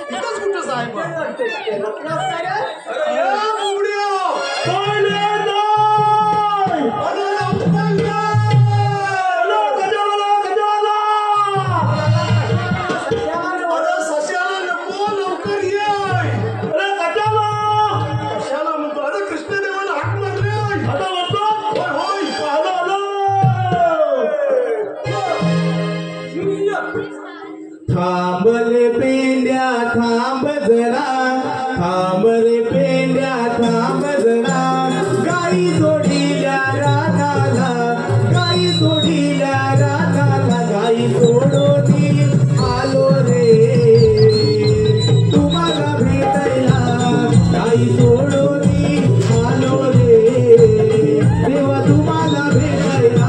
इथंच कुठं साहेब थांबले पेंड्या थांब जरा, थांब रे पेंड्या थांब जरा, गाई सोडील्या रानाला, गाई सोडील्या रानाला, गाई सोडोनी आलो रे तुम्हाला भेटायला, गाई सोडोनी आलो रे देवा तुम्हाला भेटायला.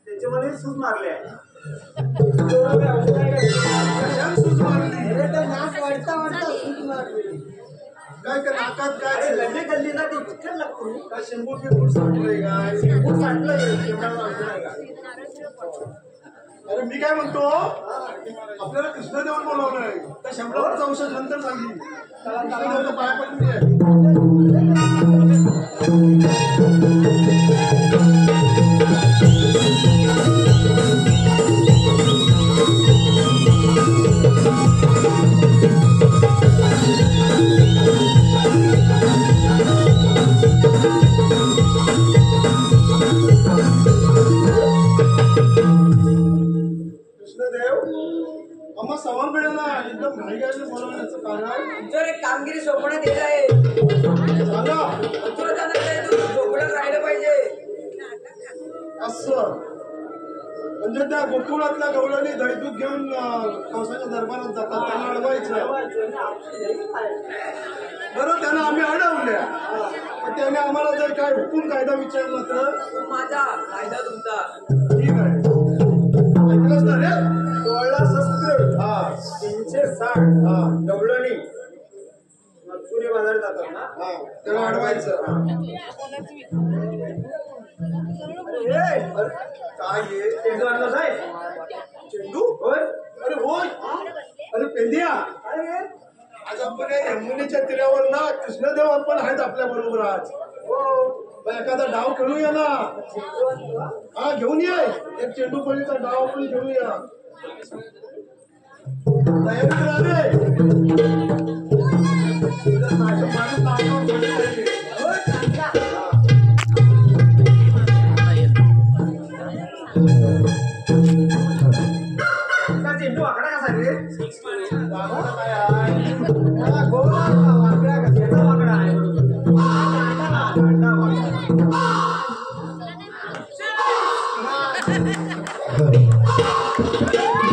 त्याच्यामध्ये सूज मारले काय का नाकात काय गल्ली गल्लीला ते चिकन लागतो का शेंबूट बिंबूट सांडलंय का शेंबूट सांडलंय शेंबूट सांडलंय का अरे मी काय म्हणतो आपल्याला कृष्णदेव बोलवलंय त्या 100 वर्ष औषध नंतर सांगली कृष्णदेवचं पाया पडून आम्हा सवाल मिळाला एकदम घाईघाईने बोलवण्याचं कारण जर एक कामगिरी सोपवण्यात येत आहे झालं सोपवण्यात राहिलं पाहिजे असं म्हणजे त्या गोकुळातल्या गवळणी दहीदूध घेऊन कंसाच्या दरबारात जातात त्यांना अडवायचं बरं त्यांना आम्ही अडवल्या त्याने आम्हाला जर काय हुकूम कायदा विचारला तर माझा कायदा तुमचा ठीक आहे ऐकलंच ना रे 16 शस्त्र 360 गवळणी पुणे बाजारात जातात ना त्याला अडवायचं काय आहे चेंडू आणला साहेब चेंडू होय अरे होय अरे पेंडिया आज आपण यमुनेच्या तीरावर ना कृष्णदेव आपण आहेत आपल्या बरोबर आज हो एखादा डाव खेळूया ना हा घेऊन या एक चेंडू पडीचा डाव पण खेळूया तयारी करा रे चेंडू आकडा कसा रे काय आहे वाकड्या कशाचा वाकडा आहे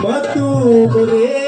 मथुरे